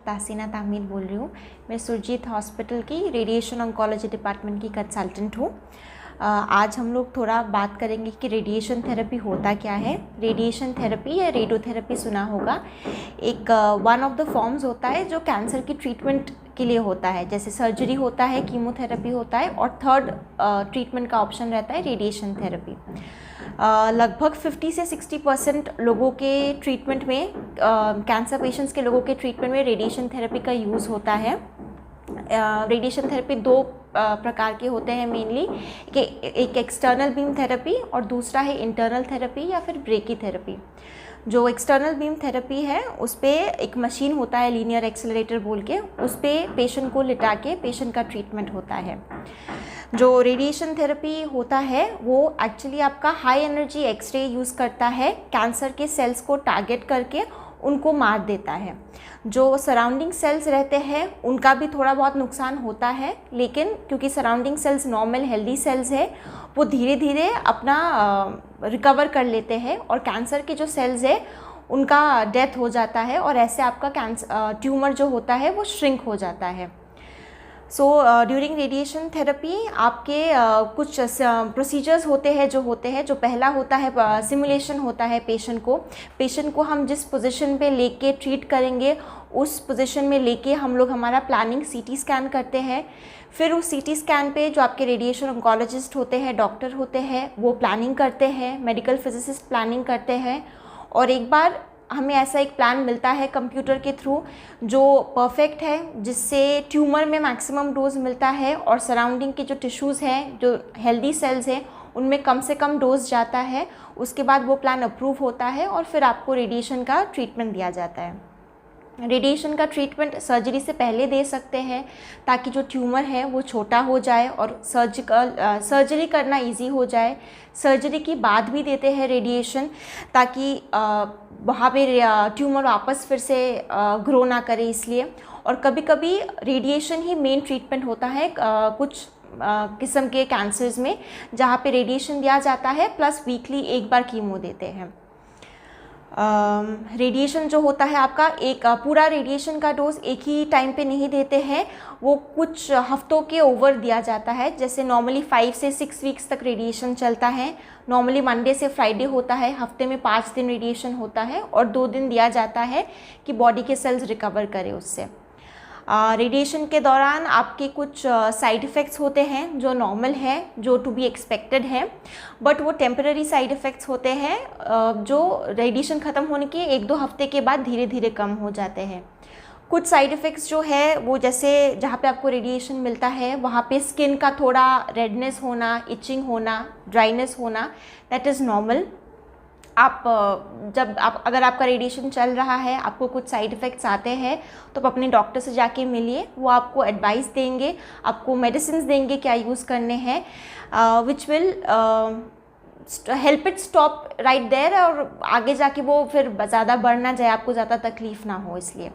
तासीना तामीर बोल रही हूँ। मैं सुरजीत हॉस्पिटल की रेडिएशन ऑन्कोलॉजी डिपार्टमेंट की कंसल्टेंट हूँ। आज हम लोग थोड़ा बात करेंगे कि रेडिएशन थेरेपी होता क्या है। रेडिएशन थेरेपी या रेडियोथेरेपी सुना होगा, एक वन ऑफ द फॉर्म्स होता है जो कैंसर की ट्रीटमेंट के लिए होता है। जैसे सर्जरी होता है, कीमोथेरेपी होता है, और थर्ड ट्रीटमेंट का ऑप्शन रहता है रेडिएशन थेरेपी। लगभग 50 से 60% लोगों के ट्रीटमेंट में, कैंसर पेशेंट्स के लोगों के ट्रीटमेंट में रेडिएशन थेरेपी का यूज़ होता है। रेडिएशन थेरेपी दो प्रकार के होते हैं मेनली, कि एक एक्सटर्नल बीम थेरेपी और दूसरा है इंटरनल थेरेपी या फिर ब्रेकी थेरेपी। जो एक्सटर्नल बीम थेरेपी है उस पर एक मशीन होता है, लीनियर एक्सेलरेटर बोल के, उस पर पेशेंट को लिटा के पेशेंट का ट्रीटमेंट होता है। जो रेडिएशन थेरेपी होता है वो एक्चुअली आपका हाई एनर्जी एक्सरे यूज़ करता है, कैंसर के सेल्स को टारगेट करके उनको मार देता है। जो सराउंडिंग सेल्स रहते हैं उनका भी थोड़ा बहुत नुकसान होता है, लेकिन क्योंकि surrounding sales normal healthy cells है, वो धीरे धीरे अपना रिकवर कर लेते हैं और कैंसर के जो सेल्स है उनका डेथ हो जाता है, और ऐसे आपका कैंसर ट्यूमर जो होता है वो श्रिंक हो जाता है। सो ड्यूरिंग रेडिएशन थेरेपी आपके कुछ प्रोसीजर्स होते हैं जो पहला होता है सिमुलेशन होता है पेशेंट को हम जिस पोजीशन पे लेके ट्रीट करेंगे उस पोजीशन में लेके हम लोग हमारा प्लानिंग सीटी स्कैन करते हैं। फिर उस सीटी स्कैन पे जो आपके रेडिएशन ऑन्कोलॉजिस्ट होते हैं, डॉक्टर होते हैं, वो प्लानिंग करते हैं, मेडिकल फिजिसिस्ट प्लानिंग करते हैं, और एक बार हमें ऐसा एक प्लान मिलता है कंप्यूटर के थ्रू जो परफेक्ट है, जिससे ट्यूमर में मैक्सिमम डोज मिलता है और सराउंडिंग के जो टिश्यूज़ हैं, जो हेल्दी सेल्स हैं, उनमें कम से कम डोज जाता है। उसके बाद वो प्लान अप्रूव होता है और फिर आपको रेडिएशन का ट्रीटमेंट दिया जाता है। रेडिएशन का ट्रीटमेंट सर्जरी से पहले दे सकते हैं ताकि जो ट्यूमर है वो छोटा हो जाए और सर्जरी करना इजी हो जाए। सर्जरी के बाद भी देते हैं रेडिएशन ताकि वहाँ पे ट्यूमर वापस फिर से ग्रो ना करे, इसलिए। और कभी कभी रेडिएशन ही मेन ट्रीटमेंट होता है कुछ किस्म के कैंसर्स में, जहाँ पे रेडिएशन दिया जाता है प्लस वीकली एक बार कीमो देते हैं। रेडिएशन जो होता है आपका, एक पूरा रेडिएशन का डोज एक ही टाइम पे नहीं देते हैं, वो कुछ हफ्तों के ओवर दिया जाता है। जैसे नॉर्मली 5 से 6 वीक्स तक रेडिएशन चलता है। नॉर्मली मंडे से फ्राइडे होता है, हफ्ते में 5 दिन रेडिएशन होता है और 2 दिन दिया जाता है कि बॉडी के सेल्स रिकवर करे उससे। रेडिएशन के दौरान आपके कुछ साइड इफ़ेक्ट्स होते हैं जो नॉर्मल है, जो टू बी एक्सपेक्टेड है, बट वो टेम्पररी साइड इफ़ेक्ट्स होते हैं जो रेडिएशन ख़त्म होने के 1-2 हफ्ते के बाद धीरे धीरे कम हो जाते हैं। कुछ साइड इफ़ेक्ट्स जो है वो, जैसे जहाँ पे आपको रेडिएशन मिलता है वहाँ पे स्किन का थोड़ा रेडनेस होना, इचिंग होना, ड्राइनेस होना, दैट इज़ नॉर्मल। अगर आपका रेडिएशन चल रहा है, आपको कुछ साइड इफ़ेक्ट्स आते हैं, तो आप अपने डॉक्टर से जाके मिलिए, वो आपको एडवाइस देंगे, आपको मेडिसिन देंगे क्या यूज़ करने हैं, which will help it stop right there, और आगे जाके वो फिर ज़्यादा बढ़ ना जाए, आपको ज़्यादा तकलीफ़ ना हो, इसलिए।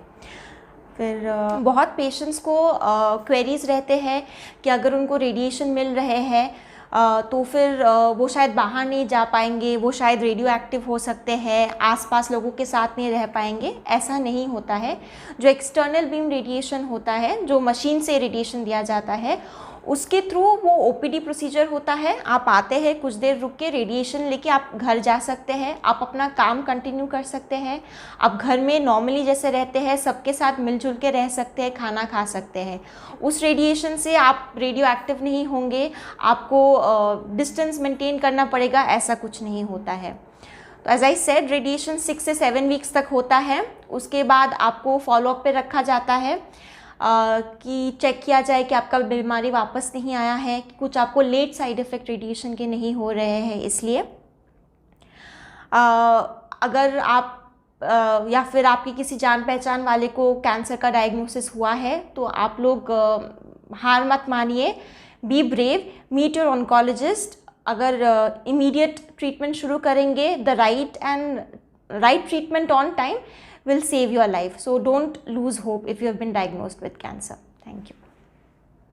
फिर बहुत पेशेंट्स को क्वेरीज़ रहते हैं कि अगर उनको रेडिएशन मिल रहे हैं तो फिर वो शायद बाहर नहीं जा पाएंगे, वो शायद रेडियो एक्टिव हो सकते हैं, आसपास लोगों के साथ नहीं रह पाएंगे। ऐसा नहीं होता है। जो एक्सटर्नल बीम रेडिएशन होता है, जो मशीन से रेडिएशन दिया जाता है, उसके थ्रू वो ओपीडी प्रोसीजर होता है। आप आते हैं, कुछ देर रुक के रेडिएशन लेके आप घर जा सकते हैं, आप अपना काम कंटिन्यू कर सकते हैं, आप घर में नॉर्मली जैसे रहते हैं सबके साथ मिलजुल के रह सकते हैं, खाना खा सकते हैं। उस रेडिएशन से आप रेडियो एक्टिव नहीं होंगे, आपको डिस्टेंस मेंटेन करना पड़ेगा, ऐसा कुछ नहीं होता है। तो एज आई सेड, रेडिएशन 6 से 7 वीक्स तक होता है। उसके बाद आपको फॉलोअप पे रखा जाता है कि चेक किया जाए कि आपका बीमारी वापस नहीं आया है, कि कुछ आपको लेट साइड इफ़ेक्ट रेडिएशन के नहीं हो रहे हैं, इसलिए। अगर आप या फिर आपकी किसी जान पहचान वाले को कैंसर का डायग्नोसिस हुआ है तो आप लोग हार मत मानिए, be brave, meet your oncologist. अगर इमीडिएट ट्रीटमेंट शुरू करेंगे, the right treatment on time will save your life. So don't lose hope if you have been diagnosed with cancer. Thank you.